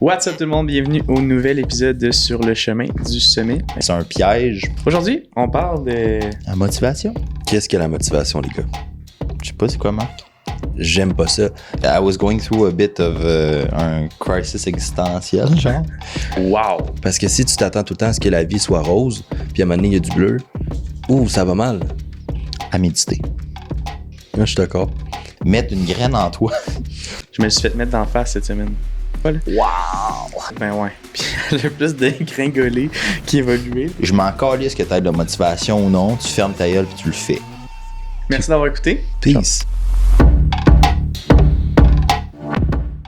What's up tout le monde, bienvenue au nouvel épisode de Sur le chemin du sommet. C'est un piège. Aujourd'hui, on parle de... La motivation? Qu'est-ce que la motivation, les gars? Je sais pas c'est quoi, Marc. J'aime pas ça. I was going through a bit of un crisis existentiel, genre. Wow! Parce que si tu t'attends tout le temps à ce que la vie soit rose, puis à un moment donné, il y a du bleu, ça va mal. À méditer. Moi, je suis d'accord. Mettre une graine en toi. Je me suis fait mettre d'en face cette semaine. Voilà. Wow! Ben ouais. Puis le plus dégringolé qui évoluait. Je m'en calisse que t'aies de la motivation ou non. Tu fermes ta gueule puis tu le fais. Merci d'avoir écouté. Peace.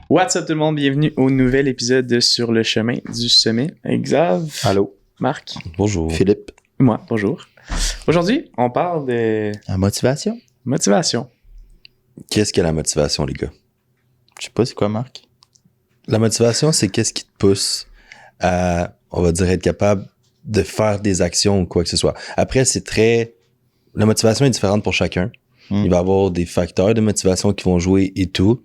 What's up tout le monde, bienvenue au nouvel épisode de Sur le chemin du sommet. Xav. Allô? Marc. Bonjour. Philippe. Moi, bonjour. Aujourd'hui, on parle de La motivation? motivation. Qu'est-ce que la motivation, les gars? Je sais pas c'est quoi, Marc. La motivation, c'est qu'est-ce qui te pousse à, on va dire, être capable de faire des actions ou quoi que ce soit. Après, la motivation est différente pour chacun. Il va y avoir des facteurs de motivation qui vont jouer et tout.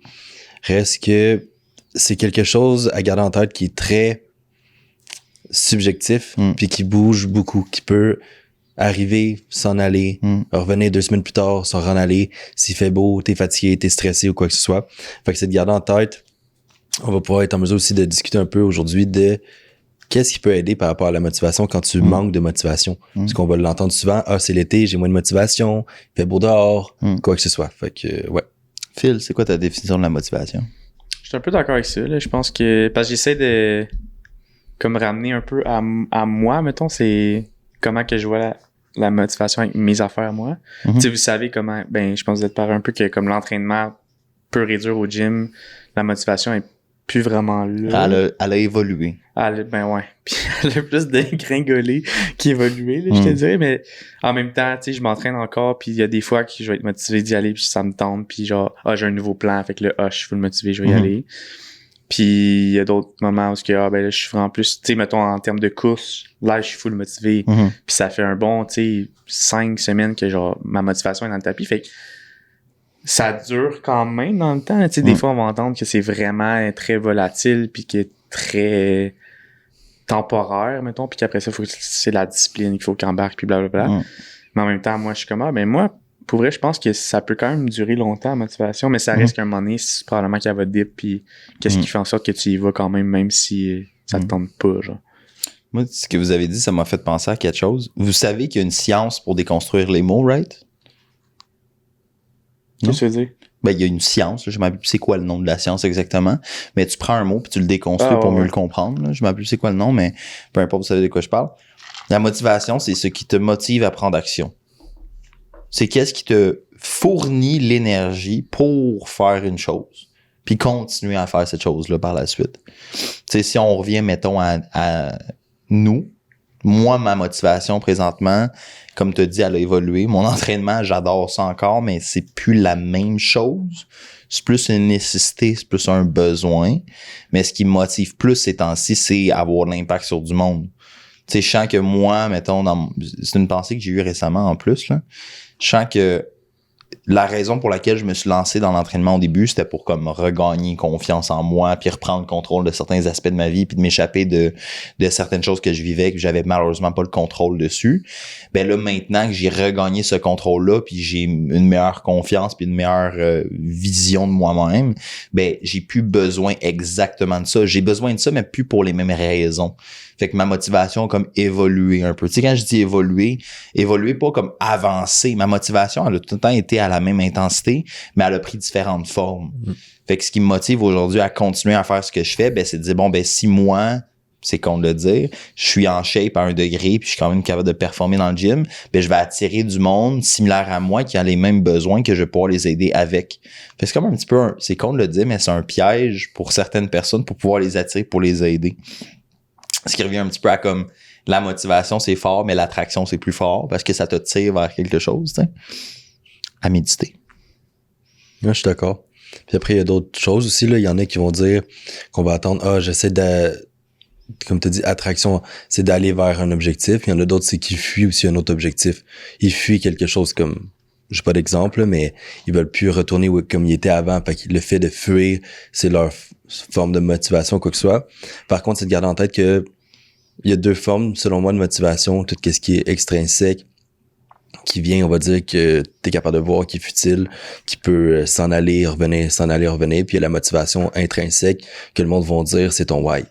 Reste que c'est quelque chose à garder en tête qui est très subjectif puis qui bouge beaucoup, qui peut arriver, s'en aller, revenir 2 semaines plus tard, s'en aller. S'il fait beau, t'es fatigué, t'es stressé ou quoi que ce soit. Fait que c'est de garder en tête. On va pouvoir être en mesure aussi de discuter un peu aujourd'hui de qu'est-ce qui peut aider par rapport à la motivation quand tu manques de motivation. Parce qu'on va l'entendre souvent, c'est l'été, j'ai moins de motivation, il fait beau dehors, quoi que ce soit. Fait que, ouais. Phil, c'est quoi ta définition de la motivation? Je suis un peu d'accord avec ça. Là. Je pense que... Parce que j'essaie de... Comme ramener un peu à moi, mettons, c'est comment que je vois la motivation avec mes affaires à moi. Tu sais, vous savez comment... Ben, je pense que vous êtes pareil un peu que comme l'entraînement peut réduire au gym, la motivation est plus vraiment là. Elle a évolué. Ben ouais. Puis elle a plus dégringolé qu'évolué, là, je te dirais. Mais en même temps, tu sais, je m'entraîne encore, puis il y a des fois que je vais être motivé d'y aller, puis ça me tente, puis genre, j'ai un nouveau plan, fait que là, je suis full motivé, je vais y aller. Puis il y a d'autres moments où là, je suis vraiment plus, tu sais, mettons, en termes de course, là, je suis full motivé. Puis ça fait un bon, tu sais, 5 semaines que genre, ma motivation est dans le tapis. Fait que ça dure quand même dans le temps. Tu sais, des fois, on va entendre que c'est vraiment très volatile, puis qui est très temporaire, mettons, puis qu'après ça, c'est la discipline qu'il faut qu'il embarque, puis blablabla. Mais en même temps, moi, je suis comme, moi, pour vrai, je pense que ça peut quand même durer longtemps, la motivation, mais ça risque qu'à un moment donné, c'est probablement qu'il y a votre dip, puis qu'est-ce qui fait en sorte que tu y vas quand même si ça te tente pas, genre. Moi, ce que vous avez dit, ça m'a fait penser à quelque chose. Vous savez qu'il y a une science pour déconstruire les mots, right? Qu'est-ce que tu veux dire? Ben, il y a une science, là, je ne sais plus c'est quoi le nom de la science exactement, mais tu prends un mot puis tu le déconstruis pour mieux le comprendre. Là. Je ne sais plus c'est quoi le nom, mais peu importe, vous savez de quoi je parle. La motivation, c'est ce qui te motive à prendre action. C'est qu'est-ce qui te fournit l'énergie pour faire une chose, puis continuer à faire cette chose-là par la suite. Tu sais, si on revient, mettons, à nous, moi, ma motivation présentement, comme tu as dit, elle a évolué. Mon entraînement, j'adore ça encore, mais c'est plus la même chose. C'est plus une nécessité, c'est plus un besoin. Mais ce qui me motive plus ces temps-ci, c'est avoir l'impact sur du monde. Tu sais, je sens que moi, mettons, c'est une pensée que j'ai eue récemment en plus, là. Je sens que la raison pour laquelle je me suis lancé dans l'entraînement au début, c'était pour comme regagner confiance en moi, puis reprendre le contrôle de certains aspects de ma vie, puis de m'échapper de certaines choses que je vivais, que j'avais malheureusement pas le contrôle dessus. Ben là, maintenant que j'ai regagné ce contrôle-là, puis j'ai une meilleure confiance, puis une meilleure vision de moi-même, ben j'ai plus besoin exactement de ça. J'ai besoin de ça, mais plus pour les mêmes raisons. Fait que ma motivation a comme évolué un peu. Tu sais, quand je dis évoluer pas comme avancer. Ma motivation, elle a tout le temps été à la même intensité, mais elle a pris différentes formes. Fait que ce qui me motive aujourd'hui à continuer à faire ce que je fais, ben c'est de dire, si moi, c'est con de le dire, je suis en shape à 1 degré, puis je suis quand même capable de performer dans le gym, ben je vais attirer du monde similaire à moi qui a les mêmes besoins que je vais pouvoir les aider avec. Fait que c'est comme un petit peu, c'est con de le dire, mais c'est un piège pour certaines personnes pour pouvoir les attirer, pour les aider. Ce qui revient un petit peu à comme la motivation, c'est fort, mais l'attraction, c'est plus fort parce que ça te tire vers quelque chose, tu sais. À méditer. Moi, je suis d'accord. Puis après, il y a d'autres choses aussi, là. Il y en a qui vont dire qu'on va attendre, j'essaie comme tu dis, attraction, c'est d'aller vers un objectif. Il y en a d'autres, c'est qu'ils fuient aussi un autre objectif. Ils fuient quelque chose comme, j'ai pas d'exemple, mais ils veulent plus retourner comme ils étaient avant. Fait que le fait de fuir, c'est forme de motivation, quoi que ce soit. Par contre, c'est de garder en tête que il y a 2 formes, selon moi, de motivation. Tout ce qui est extrinsèque, qui vient, on va dire, que t'es capable de voir, qui est futile, qui peut s'en aller, revenir. Puis il y a la motivation intrinsèque, que le monde va dire, c'est ton why.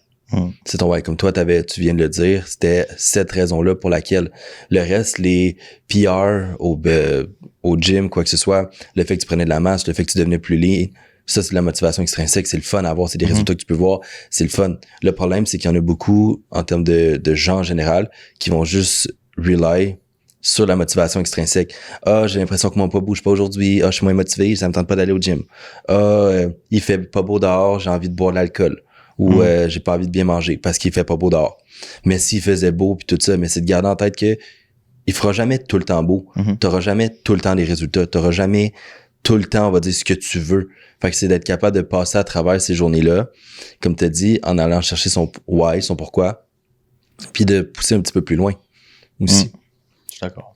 C'est ton why. Comme toi, tu viens de le dire, c'était cette raison-là pour laquelle le reste, les PR au gym, quoi que ce soit, le fait que tu prenais de la masse, le fait que tu devenais plus lean, ça, c'est de la motivation extrinsèque, c'est le fun à avoir, c'est des résultats que tu peux voir, c'est le fun. Le problème, c'est qu'il y en a beaucoup, en termes de gens en général, qui vont juste rely sur la motivation extrinsèque. Ah, j'ai l'impression que mon poids bouge pas aujourd'hui. Ah, je suis moins motivé, ça me tente pas d'aller au gym. Ah, il fait pas beau dehors, j'ai envie de boire de l'alcool. Ou j'ai pas envie de bien manger parce qu'il fait pas beau dehors. Mais s'il faisait beau puis tout ça, mais c'est de garder en tête que il fera jamais tout le temps beau. T'auras jamais tout le temps les résultats. T'auras jamais tout le temps, on va dire, ce que tu veux. Fait que c'est d'être capable de passer à travers ces journées-là, comme t'as dit, en allant chercher son why, son pourquoi, puis de pousser un petit peu plus loin aussi. Je suis d'accord.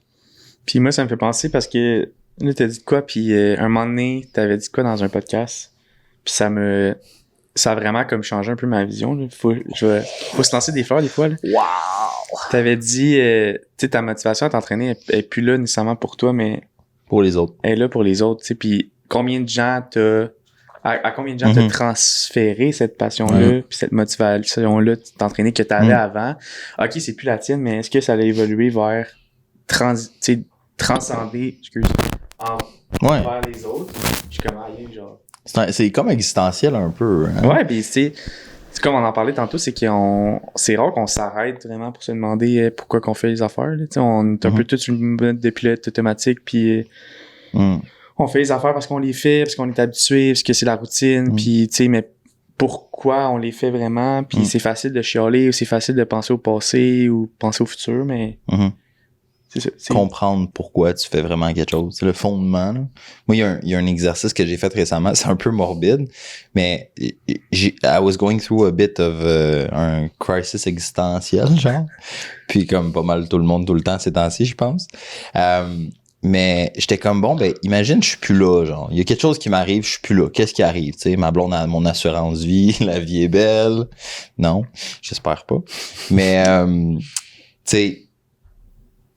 Puis moi, ça me fait penser parce que là, t'as dit de quoi, puis un moment donné, t'avais dit de quoi dans un podcast, puis ça a vraiment comme changé un peu ma vision. Là. Faut se lancer des fleurs des fois. Là. Wow! T'avais dit, tu sais, ta motivation à t'entraîner, elle est plus là nécessairement pour toi, mais pour les autres. Elle est là pour les autres. Tu sais, puis combien de gens à combien de gens t'as transféré cette passion-là, puis cette motivation-là de t'entraîner que t'avais avant. Ok, c'est plus la tienne, mais est-ce que ça a évolué vers transcender, vers les autres? Je suis comme genre. C'est comme existentiel un peu. Hein? Ouais, puis c'est comme on en parlait tantôt, c'est c'est rare qu'on s'arrête vraiment pour se demander pourquoi qu'on fait les affaires. Là. On est un peu tous une mode de pilote automatique, puis on fait les affaires parce qu'on les fait, parce qu'on est habitué, parce que c'est la routine, puis tu sais, mais pourquoi on les fait vraiment? Puis c'est facile de chialer, ou c'est facile de penser au passé ou penser au futur, mais c'est ça. Comprendre pourquoi tu fais vraiment quelque chose. C'est le fondement. Là. Moi, il y a un exercice que j'ai fait récemment. C'est un peu morbide, mais I was going through a bit of un crisis existentiel, genre. Puis comme pas mal tout le monde tout le temps ces temps-ci, je pense. Mais j'étais comme, bon, ben imagine, je suis plus là, genre. Il y a quelque chose qui m'arrive, je suis plus là. Qu'est-ce qui arrive? Tu sais, ma blonde a mon assurance vie, la vie est belle. Non, j'espère pas. Mais, tu sais,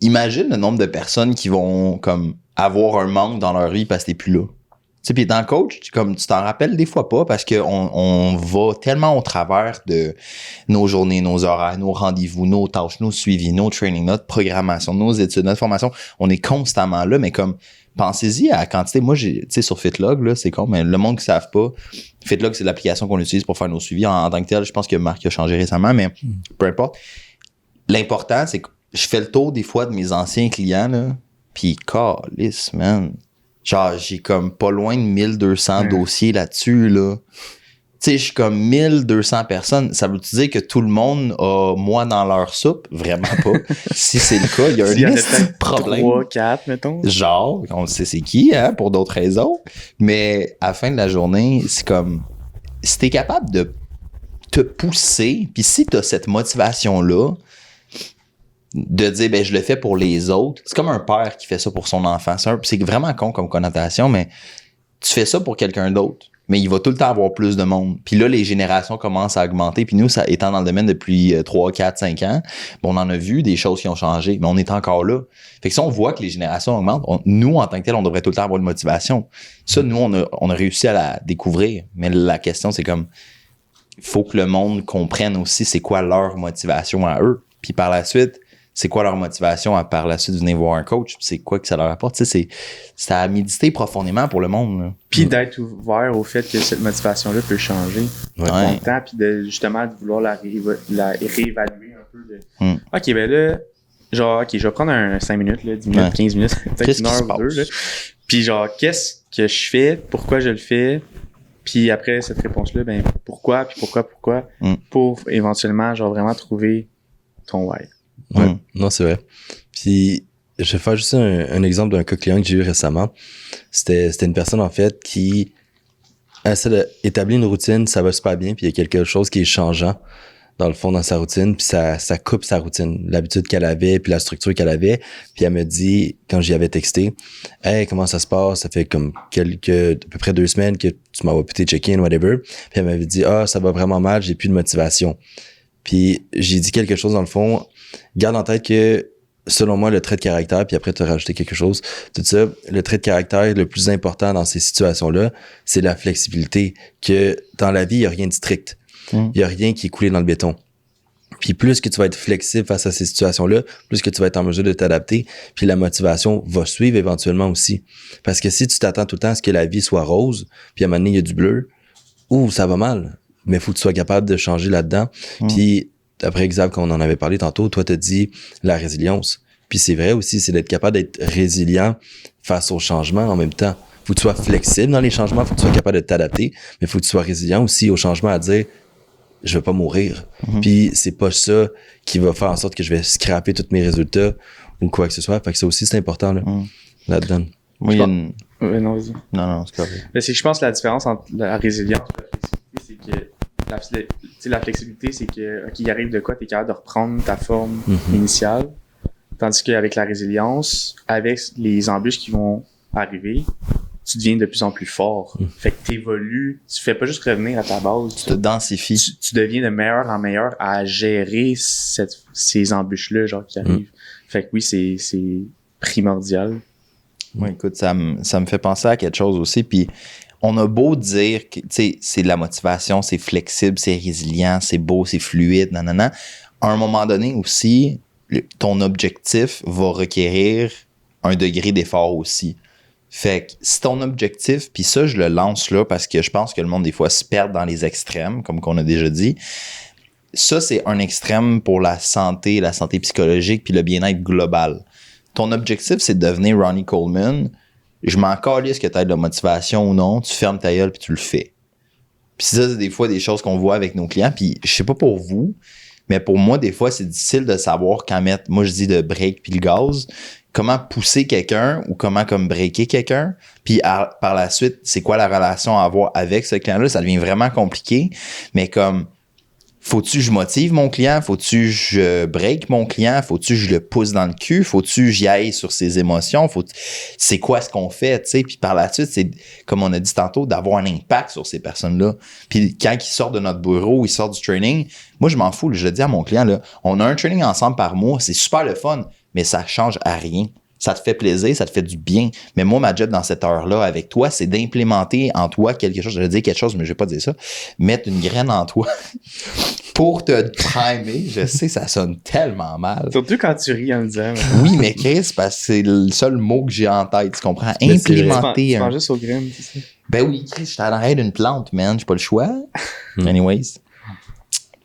imagine le nombre de personnes qui vont comme avoir un manque dans leur vie parce que t'es plus là. Tu sais, puis étant coach, comme tu t'en rappelles des fois pas parce que on va tellement au travers de nos journées, nos horaires, nos rendez-vous, nos tâches, nos suivis, nos trainings, notre programmation, nos études, notre formation. On est constamment là, mais comme pensez-y à la quantité. Moi, tu sais, sur Fitlog, là, c'est con, mais le monde qui ne savent pas, Fitlog, c'est l'application qu'on utilise pour faire nos suivis en tant que tel. Je pense que Marc a changé récemment, mais peu importe. L'important, c'est que je fais le tour des fois de mes anciens clients, là, pis calisse, man. Genre, j'ai comme pas loin de 1200 dossiers là-dessus, là. Tu sais, je suis comme 1200 personnes. Ça veut dire que tout le monde a moi dans leur soupe? Vraiment pas. Si c'est le cas, il y a un petit problème. 3, 4, mettons. Genre, on sait c'est qui, hein, pour d'autres raisons. Mais à la fin de la journée, c'est comme, si t'es capable de te pousser, puis si t'as cette motivation-là, de dire, ben, je le fais pour les autres. C'est comme un père qui fait ça pour son enfant. C'est vraiment con comme connotation, mais tu fais ça pour quelqu'un d'autre. Mais il va tout le temps avoir plus de monde. Puis là, les générations commencent à augmenter. Puis nous, ça étant dans le domaine depuis 3, 4, 5 ans, on en a vu des choses qui ont changé, mais on est encore là. Fait que si on voit que les générations augmentent, nous, en tant que tel, on devrait tout le temps avoir une motivation. Ça, nous, on a réussi à la découvrir. Mais la question, c'est comme, il faut que le monde comprenne aussi c'est quoi leur motivation à eux. Puis par la suite, c'est quoi leur motivation à par la suite venir voir un coach, c'est quoi que ça leur apporte. Tu sais, c'est à méditer profondément pour le monde. Là. Puis d'être ouvert au fait que cette motivation-là peut changer avec le temps, puis de justement de vouloir la réévaluer un peu. Ok, ben là, genre, ok, je vais prendre un 5 minutes, là, 10 minutes, 15 minutes, peut-être une heure ou 2. Là. Puis genre, qu'est-ce que je fais, pourquoi je le fais, puis après cette réponse-là, ben pourquoi, puis pourquoi, pour éventuellement, genre, vraiment trouver ton why. Ouais, non, c'est vrai. Puis, je vais faire juste un exemple d'un cas client que j'ai eu récemment. C'était une personne, en fait, qui essaie d'établir une routine, ça va super bien, puis il y a quelque chose qui est changeant dans le fond, dans sa routine, puis ça coupe sa routine, l'habitude qu'elle avait, puis la structure qu'elle avait. Puis elle me dit, quand j'y avais texté, « Hey, comment ça se passe? Ça fait comme à peu près 2 semaines que tu m'as pu check-in, whatever. » Puis elle m'avait dit, « Ah, ça va vraiment mal, j'ai plus de motivation. » Puis j'ai dit quelque chose dans le fond, garde en tête que selon moi, le trait de caractère, puis après tu as rajouté quelque chose, tout ça, le trait de caractère le plus important dans ces situations-là, c'est la flexibilité, que dans la vie, il n'y a rien de strict. Il n'y a rien qui est coulé dans le béton. Puis plus que tu vas être flexible face à ces situations-là, plus que tu vas être en mesure de t'adapter, puis la motivation va suivre éventuellement aussi. Parce que si tu t'attends tout le temps à ce que la vie soit rose, puis à un moment donné, il y a du bleu, ça va mal. Mais il faut que tu sois capable de changer là-dedans. Puis après exemple, quand on en avait parlé tantôt, toi, t'as dit la résilience. Puis c'est vrai aussi, c'est d'être capable d'être résilient face aux changements en même temps. Faut que tu sois flexible dans les changements, faut que tu sois capable de t'adapter, mais faut que tu sois résilient aussi aux changements, à dire je vais pas mourir. Puis c'est pas ça qui va faire en sorte que je vais scraper tous mes résultats ou quoi que ce soit. Fait que ça aussi, c'est important là-dedans. Oui, non, vas-y. Non, c'est correct. Mais c'est que je pense que la différence entre la résilience et la flexibilité, c'est que la flexibilité, c'est que, OK, il arrive de quoi, t'es capable de reprendre ta forme initiale. Tandis qu'avec la résilience, avec les embûches qui vont arriver, tu deviens de plus en plus fort. Fait que t'évolues, tu fais pas juste revenir à ta base. Tu te densifies. Tu deviens de meilleur en meilleur à gérer ces embûches-là, genre, qui arrivent. Fait que oui, c'est primordial. Oui, écoute, ça me fait penser à quelque chose aussi, puis on a beau dire que, tu sais, c'est de la motivation, c'est flexible, c'est résilient, c'est beau, c'est fluide, nanana. À un moment donné aussi, ton objectif va requérir un degré d'effort aussi. Fait que si ton objectif, puis ça, je le lance là parce que je pense que le monde, des fois, se perd dans les extrêmes, comme qu'on a déjà dit. Ça, c'est un extrême pour la santé psychologique, puis le bien-être global. Ton objectif, c'est de devenir Ronnie Coleman. Je m'en calisse que tu aies de la motivation ou non, tu fermes ta gueule puis tu le fais. Puis ça, c'est des fois des choses qu'on voit avec nos clients, puis je sais pas pour vous, mais pour moi, des fois, c'est difficile de savoir quand mettre, moi je dis de break puis le gaz, comment pousser quelqu'un ou comment comme breaker quelqu'un, puis par la suite, c'est quoi la relation à avoir avec ce client-là, ça devient vraiment compliqué, mais comme faut-tu que je motive mon client? Faut-tu que je break mon client? Faut-tu que je le pousse dans le cul? Faut-tu que j'y aille sur ses émotions? C'est quoi ce qu'on fait? Tu sais? Puis par la suite, c'est, comme on a dit tantôt, d'avoir un impact sur ces personnes-là. Puis quand ils sortent de notre bureau, ils sortent du training, moi, je m'en fous. Je le dis à mon client, là, on a un training ensemble par mois. C'est super le fun, mais ça change à rien. Ça te fait plaisir, ça te fait du bien. Mais moi, ma job dans cette heure-là avec toi, c'est d'implémenter en toi quelque chose. Je vais dire quelque chose, mais je vais pas dire ça. Mettre une graine en toi pour te primer. Je sais, ça sonne tellement mal. Surtout quand tu ris en le disant. Oui, mais Chris, parce que c'est le seul mot que j'ai en tête. Tu comprends? Implémenter. Tu manges juste aux graines, c'est ça? Ben oui, Chris, je suis à l'arrêt d'une plante, man. J'ai pas le choix. Anyways.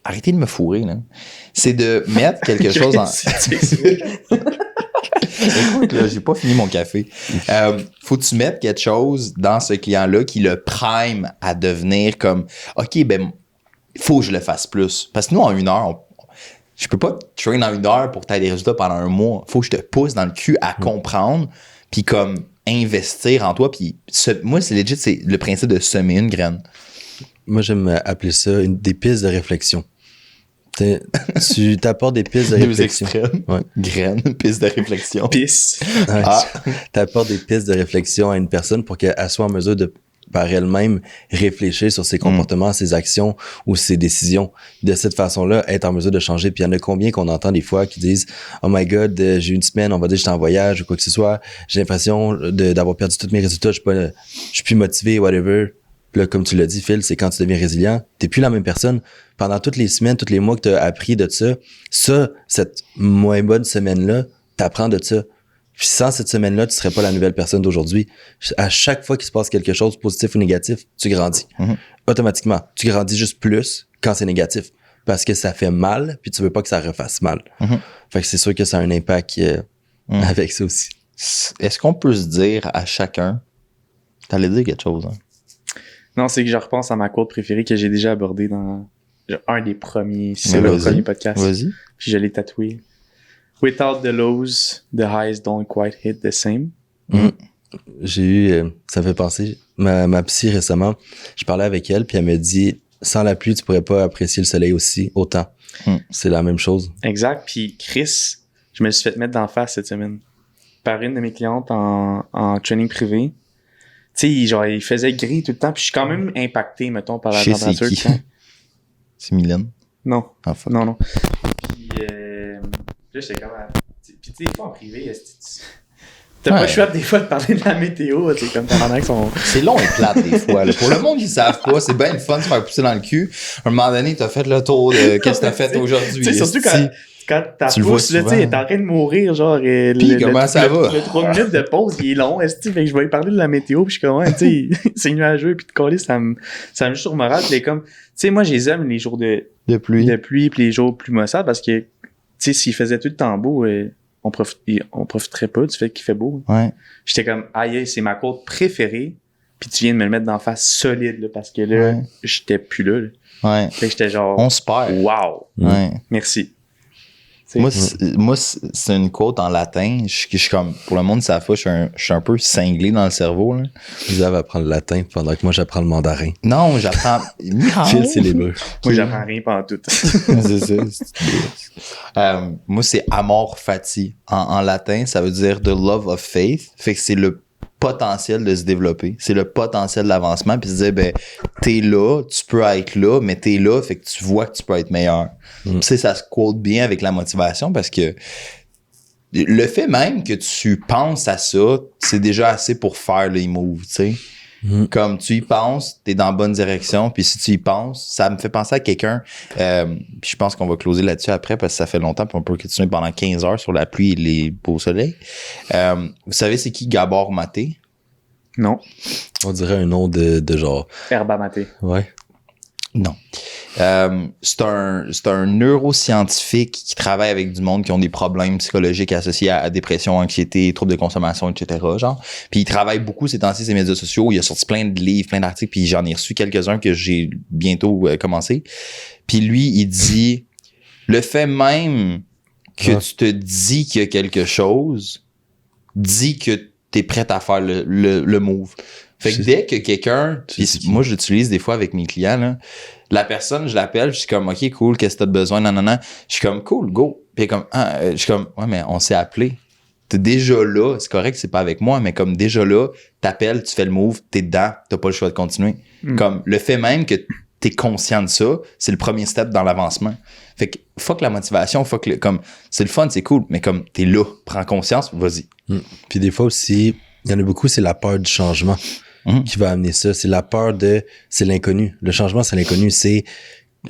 Arrêtez de me fourrer, là. C'est de mettre quelque chose en... Écoute, là, j'ai pas fini mon café. Faut que tu mettes quelque chose dans ce client-là qui le prime à devenir comme, OK, ben, faut que je le fasse plus. Parce que nous, en 1 heure, je peux pas te train en 1 heure pour que tu aies des résultats pendant 1 mois. Faut que je te pousse dans le cul à comprendre, puis comme investir en toi. Puis moi, c'est legit, c'est le principe de semer une graine. Moi, j'aime appeler ça des pistes de réflexion. Tu t'apportes des pistes de réflexion. Ouais. Graines, piste de réflexion. Pisse. Ouais, t'apportes des pistes de réflexion à une personne pour qu'elle soit en mesure de, par elle-même, réfléchir sur ses comportements, ses actions ou ses décisions. De cette façon-là, être en mesure de changer. Puis il y en a combien qu'on entend des fois qui disent « Oh my God, j'ai eu une semaine, on va dire j'étais en voyage ou quoi que ce soit. J'ai l'impression d'avoir perdu tous mes résultats. Je suis plus motivé, whatever. » Là, comme tu l'as dit, Phil, c'est quand tu deviens résilient, t'es plus la même personne. Pendant toutes les semaines, tous les mois que tu as appris de ça, cette moins bonne semaine-là, t'apprends de ça. Puis sans cette semaine-là, tu serais pas la nouvelle personne d'aujourd'hui. À chaque fois qu'il se passe quelque chose, positif ou négatif, tu grandis. Automatiquement. Tu grandis juste plus quand c'est négatif. Parce que ça fait mal, puis tu veux pas que ça refasse mal. Fait que c'est sûr que ça a un impact avec ça aussi. Est-ce qu'on peut se dire à chacun... T'allais dire quelque chose, hein? Non, c'est que je repense à ma quote préférée que j'ai déjà abordée dans un des premiers, c'est le premier podcast. Vas-y. Puis je l'ai tatoué. Without the lows, the highs don't quite hit the same. J'ai eu, ça me fait penser, ma psy récemment, je parlais avec elle, puis elle me dit, sans la pluie, tu pourrais pas apprécier le soleil aussi autant. C'est la même chose. Exact. Puis Chris, je me suis fait mettre d'en face cette semaine par une de mes clientes en training privé. Tu sais, genre, il faisait gris tout le temps. Puis je suis quand même impacté, mettons, par la température. C'est qui? C'est Mylène? Non. Ah, fuck. Non. Puis là, j'étais comme... Puis tu sais, des fois en privé, t'as pas le choix des fois de parler de la météo. C'est comme pendant qu'ils sont... C'est long et plate des fois. Là. Pour le monde qui ne savent pas, c'est bien le fun de se faire pousser dans le cul. À un moment donné, t'as fait le tour de qu'est-ce que t'as fait aujourd'hui. Tu sais, surtout quand ta pousse, là, tu sais, est en train de mourir, genre... Puis comment ça va? Le 3 minutes de pause, il est long, fait que je vais lui parler de la météo, puis je suis comme, ouais, tu sais, c'est nuageux, puis de coller, ça me joue sur le moral, puis comme... Tu sais, moi, je les aime les jours de pluie, puis les jours plus maussades, parce que, tu sais, s'il faisait tout le temps beau... on profiterait pas du fait qu'il fait beau. Ouais. J'étais comme, aïe, c'est ma côte préférée, puis tu viens de me le mettre d'en face solide, là, parce que là, j'étais plus là. Ouais. Fait que j'étais genre, on se perd. Wow. Ouais. Merci. Moi, c'est une quote en latin. Je suis comme, pour le monde de sa foi, je suis un peu cinglé dans le cerveau. Là. Vous avez à apprendre le latin pendant que moi, j'apprends le mandarin. Non, j'apprends... Phil, c'est l'hébreu. Moi, j'apprends rien pendant tout. C'est ça. Moi, c'est amor fati. En latin, ça veut dire the love of faith. Fait que c'est le potentiel de se développer. C'est le potentiel d'avancement. Puis se dire, ben, t'es là, tu peux être là, mais t'es là, fait que tu vois que tu peux être meilleur. Tu sais, ça se quote bien avec la motivation parce que le fait même que tu penses à ça, c'est déjà assez pour faire les moves, tu sais. Comme tu y penses, t'es dans la bonne direction, puis si tu y penses, ça me fait penser à quelqu'un, puis je pense qu'on va closer là-dessus après parce que ça fait longtemps, puis on peut continuer pendant 15 heures sur la pluie et les beaux soleils. Vous savez c'est qui Gabor Maté? Non. On dirait un nom de genre... Herba Maté. Ouais. Non. C'est un neuroscientifique qui travaille avec du monde qui ont des problèmes psychologiques associés à dépression, anxiété, troubles de consommation, etc. Genre. Puis il travaille beaucoup ces temps-ci sur les médias sociaux. Il a sorti plein de livres, plein d'articles, puis j'en ai reçu quelques-uns que j'ai bientôt commencé. Puis lui, il dit le fait même que tu te dis qu'il y a quelque chose, dit que t'es prêt à faire le move. Fait que dès que quelqu'un, moi je l'utilise des fois avec mes clients, là, la personne, je l'appelle, je suis comme ok cool, qu'est-ce que t'as de besoin, non. Je suis comme cool, go. Puis comme je suis comme ouais mais on s'est appelé. T'es déjà là, c'est correct, c'est pas avec moi, mais comme déjà là, t'appelles, tu fais le move, t'es dedans, t'as pas le choix de continuer. Comme le fait même que t'es conscient de ça, c'est le premier step dans l'avancement. Fait que fuck la motivation, comme c'est le fun, c'est cool, mais comme t'es là, prends conscience, vas-y. Puis des fois aussi, il y en a beaucoup, c'est la peur du changement qui va amener ça. C'est la peur c'est l'inconnu. Le changement, c'est l'inconnu. C'est,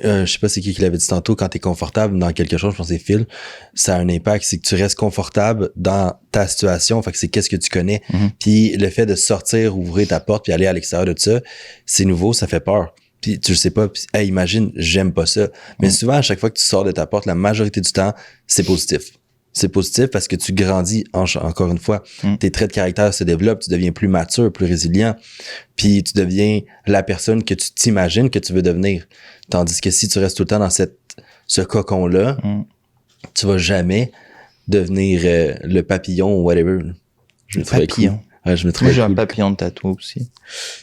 je sais pas c'est qui l'avait dit tantôt, quand t'es confortable dans quelque chose, je pense que c'est Phil, ça a un impact. C'est que tu restes confortable dans ta situation. Fait que c'est qu'est-ce que tu connais. Puis le fait de sortir, ouvrir ta porte puis aller à l'extérieur de ça, c'est nouveau, ça fait peur. Puis tu le sais pas, puis hey, imagine, j'aime pas ça. Mais souvent, à chaque fois que tu sors de ta porte, la majorité du temps, c'est positif. C'est positif parce que tu grandis, encore une fois. Tes traits de caractère se développent, tu deviens plus mature, plus résilient, puis tu deviens la personne que tu t'imagines que tu veux devenir. Tandis que si tu restes tout le temps dans ce cocon-là, tu vas jamais devenir le papillon ou whatever. Le papillon. Ouais, je me Moi, j'ai un papillon de tatou aussi.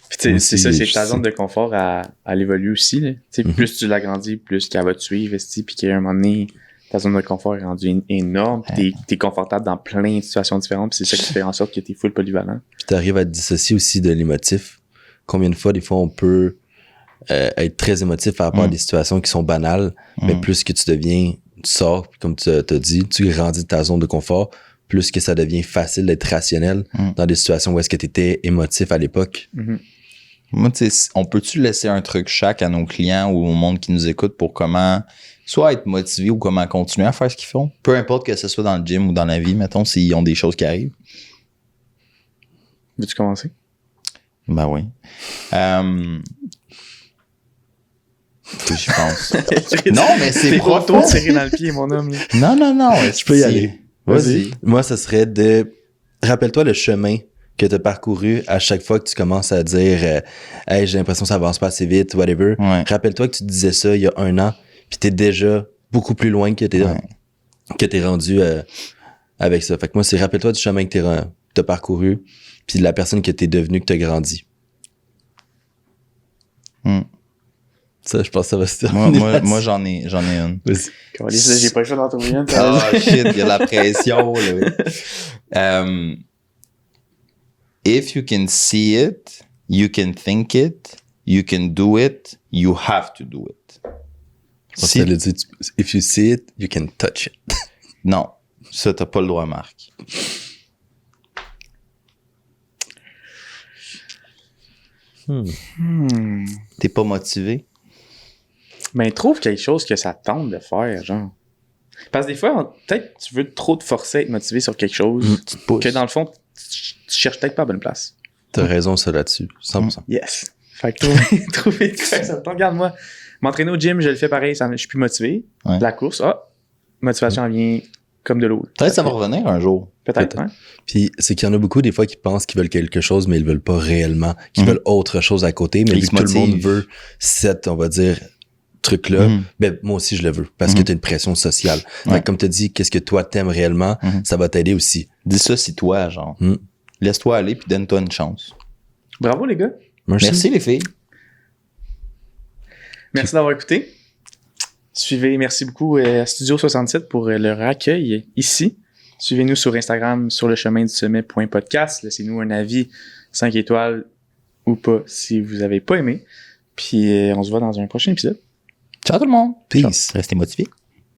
Puis c'est ça, c'est ta zone de confort à l'évoluer aussi. Là. Plus tu l'agrandis, plus qu'elle va te suivre, puis qu'à un moment donné, ta zone de confort est rendue énorme, puis t'es confortable dans plein de situations différentes, puis c'est ça qui fait en sorte que t'es full polyvalent. Puis t'arrives à te dissocier aussi de l'émotif. Combien de fois, des fois, on peut être très émotif par rapport à des situations qui sont banales, mais plus que tu deviens, tu sors, comme tu as dit, tu grandis de ta zone de confort, plus que ça devient facile d'être rationnel dans des situations où est-ce que tu étais émotif à l'époque. Moi, tu sais, on peut-tu laisser un truc chaque à nos clients ou au monde qui nous écoute pour comment soit être motivé ou comment continuer à faire ce qu'ils font? Peu importe que ce soit dans le gym ou dans la vie, mettons, s'ils ont des choses qui arrivent. Veux-tu commencer? Ben oui. J'y pense. Non, mais c'est pas trop tiré dans le pied, mon homme. Là. Non. Je peux y aller. Vas-y. Moi, ça serait rappelle-toi le chemin que tu as parcouru à chaque fois que tu commences à dire hey, j'ai l'impression que ça avance pas assez vite, whatever. Ouais. Rappelle-toi que tu disais ça il y a 1 an, puis t'es déjà beaucoup plus loin que t'es rendu avec ça. Fait que moi, c'est rappelle-toi du chemin que t'as parcouru, puis de la personne que t'es devenue, que t'as grandi. Ça, je pense que ça va se terminer. Moi j'en ai une. Vas-y. J'ai pas le choix d'en trouver une. Ah, shit, il y a de la pression, là. If you can see it, you can think it, you can do it, you have to do it. Si... Ça veut dire, if you see it, you can touch it. Non, ça, t'as pas le droit, Marc. T'es pas motivé? Mais trouve quelque chose que ça tente de faire, genre. Parce que des fois, peut-être tu veux trop te forcer à être motivé sur quelque chose que dans le fond, tu cherches peut-être pas à la bonne place. T'as raison, ça là-dessus. 100%. Yes. Fait que trouver ça me tente. Regarde, moi, m'entraîner au gym, je le fais pareil, je suis plus motivé. Ouais. La course, motivation, elle vient comme de l'eau. Peut-être ça va revenir un jour. Peut-être. Hein? Puis c'est qu'il y en a beaucoup des fois qui pensent qu'ils veulent quelque chose, mais ils veulent pas réellement, qu'ils veulent autre chose à côté, mais vu que tout le monde veut cette, on va dire, truc-là, ben moi aussi je le veux, parce que t'as une pression sociale. Ouais. Fait que comme t'as dit, qu'est-ce que toi t'aimes réellement, ça va t'aider aussi. Dissocie-toi, genre. Laisse-toi aller puis donne-toi une chance. Bravo les gars. Merci les filles. Merci d'avoir écouté. Merci beaucoup à Studio 67 pour leur accueil ici. Suivez-nous sur Instagram sur le chemin du sommet.podcast. Laissez-nous un avis 5 étoiles ou pas si vous avez pas aimé. Puis on se voit dans un prochain épisode. Ciao tout le monde. Peace. Ciao. Restez motivés.